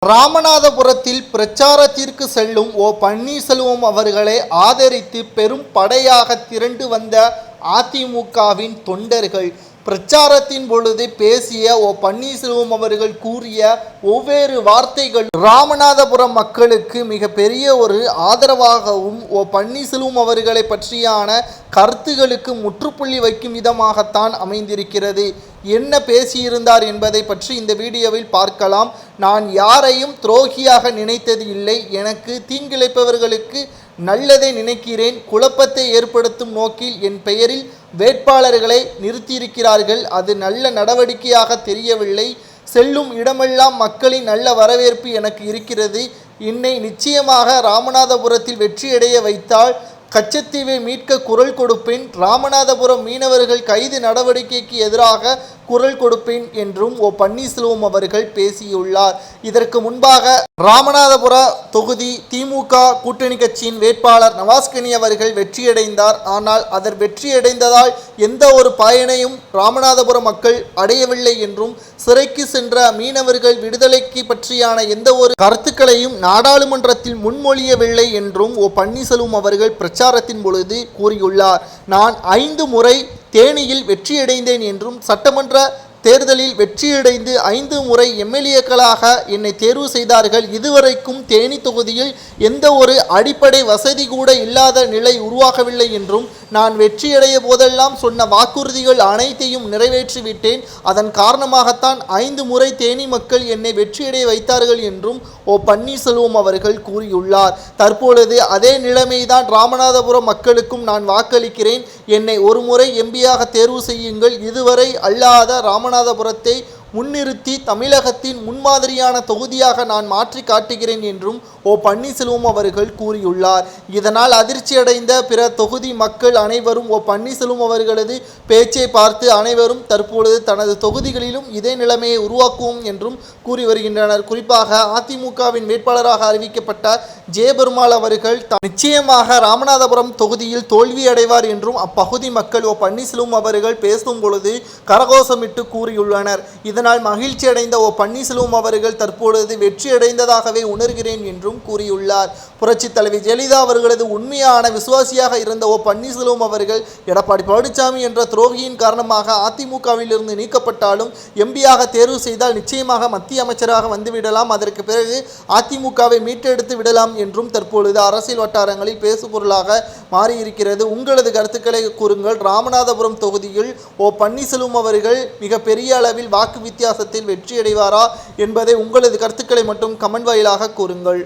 ராமநாதபுரத்தில் பிரச்சாரத்திற்கு செல்லும் பன்னீர்செல்வம் அவர்களை ஆதரித்து பெரும் படையாக திரண்டு வந்த அதிமுகவின் தொண்டர்கள் பிரச்சாரத்தின் பொழுது பேசிய பன்னீர்செல்வம் அவர்கள் கூறிய ஒவ்வொரு வார்த்தைகள் ராமநாதபுரம் மக்களுக்கு மிக பெரிய ஒரு ஆதரவாகவும் பன்னீர்செல்வம் அவர்களை பற்றியான கருத்துகளுக்கு முற்றுப்புள்ளி வைக்கும் விதமாகத்தான் அமைந்திருக்கிறது. என்ன பேசியிருந்தார் என்பதை பற்றி இந்த வீடியோவில் பார்க்கலாம். நான் யாரையும் துரோகியாக நினைத்தது இல்லை. எனக்கு தீங்கிழைப்பவர்களுக்கு நல்லதை நினைக்கிறேன். குழப்பத்தை ஏற்படுத்தும் நோக்கில் என் பெயரில் வேட்பாளர்களை நிறுத்தியிருக்கிறார்கள். அது நல்ல நடவடிக்கையாக தெரியவில்லை. செல்லும் இடமெல்லாம் மக்களின் நல்ல வரவேற்பு எனக்கு இருக்கிறது. என்னை நிச்சயமாக ராமநாதபுரத்தில் வெற்றியடைய வைத்தால் கச்சத்தீவை மீட்க குரல் கொடுப்பேன். ராமநாதபுரம் மீனவர்கள் கைது நடவடிக்கைக்கு எதிராக குரல் கொடுப்பேன் என்றும் பன்னீர்செல்வம் அவர்கள் பேசியுள்ளார். இதற்கு முன்பாக ராமநாதபுர தொகுதி திமுக கூட்டணி கட்சியின் வேட்பாளர் நவாஸ்கனி அவர்கள் வெற்றியடைந்தார். ஆனால் அதர் வெற்றியடைந்ததால் எந்த ஒரு பயனையும் ராமநாதபுரம் மக்கள் அடையவில்லை என்றும் சிறைக்கு சென்ற மீனவர்கள் விடுதலைக்கு பற்றியான எந்த ஒரு கருத்துக்களையும் நாடாளுமன்றத்தில் முன்மொழியவில்லை என்றும் பன்னீர்செல்வம் அவர்கள் பிரச்சாரத்தின் பொழுது கூறியுள்ளார். நான் 5 முறை தேனியில் வெற்றியடைந்தேன் என்றும் சட்டமன்ற தேர்தலில் வெற்றியடைந்து 5 முறை எம்எல்ஏக்களாக என்னை தேர்வு செய்தார்கள். இதுவரைக்கும் தேனி தொகுதியில் எந்த ஒரு அடிப்படை வசதி கூட இல்லாத நிலை உருவாகவில்லை என்றும் நான் வெற்றியடைய போதெல்லாம் சொன்ன வாக்குறுதிகள் அனைத்தையும் நிறைவேற்றிவிட்டேன். அதன் காரணமாகத்தான் 5 முறை தேனி மக்கள் என்னை வெற்றியடைய வைத்தார்கள் என்றும் பன்னீர்செல்வம் அவர்கள் கூறியுள்ளார். தற்பொழுது அதே நிலைமைதான் ராமநாதபுரம் மக்களுக்கும் நான் வாக்களிக்கிறேன். என்னை ஒரு முறை எம்பியாக தேர்வு செய்யுங்கள். இதுவரை அல்லாத ராமநாதபுரத்தை முன்னிறுத்தி தமிழகத்தின் முன்மாதிரியான தொகுதியாக நான் மாற்றி காட்டுகிறேன் என்றும் பன்னீர்செல்வம் அவர்கள் கூறியுள்ளார். இதனால் அதிர்ச்சியடைந்த பிற தொகுதி மக்கள் அனைவரும் பன்னீர்செல்வம் அவர்களது பேச்சை பார்த்து அனைவரும் தற்பொழுது தனது தொகுதிகளிலும் இதே நிலைமையை உருவாக்குவோம் என்றும் கூறி வருகின்றனர். குறிப்பாக அதிமுகவின் வேட்பாளராக அறிவிக்கப்பட்ட ஜெயபெருமாள் அவர்கள் நிச்சயமாக ராமநாதபுரம் தொகுதியில் தோல்வி அடைவார் என்றும் அப்பகுதி மக்கள் பன்னீர்செல்வம் அவர்கள் பேசும் பொழுது கரகோஷமிட்டு கூறியுள்ளனர். இதனால் மகிழ்ச்சி அடைந்த பன்னீர்செல்வம் அவர்கள் தற்பொழுது வெற்றியடைந்ததாகவே உணர்கிறேன் என்றும் கூறியுள்ளார். புரட்சித் தலைவி ஜெயலலிதா அவர்களது உண்மையான விசுவாசியாக இருந்த பன்னீர்செல்வம் அவர்கள் எடப்பாடி பழனிசாமி என்ற துரோகியின் காரணமாக அதிமுகவில் இருந்து நீக்கப்பட்டாலும் எம்பியாக தேர்வு செய்தால் நிச்சயமாக மத்திய அமைச்சராக வந்துவிடலாம். அதற்கு பிறகு அதிமுகவை மீட்டெடுத்து விடலாம் என்றும் தற்பொழுது அரசியல் வட்டாரங்களில் பேசுபொருளாக மாறியிருக்கிறது. உங்களது கருத்துக்களை கூறுங்கள். ராமநாதபுரம் தொகுதியில் பன்னீர்செல்வம் அவர்கள் மிக பெரிய அளவில் வாக்கு வித்தியாசத்தில் வெற்றியடைவாரா என்பதை உங்களது கருத்துக்களை மட்டும் கமெண்ட் வாயிலாக கூறுங்கள்.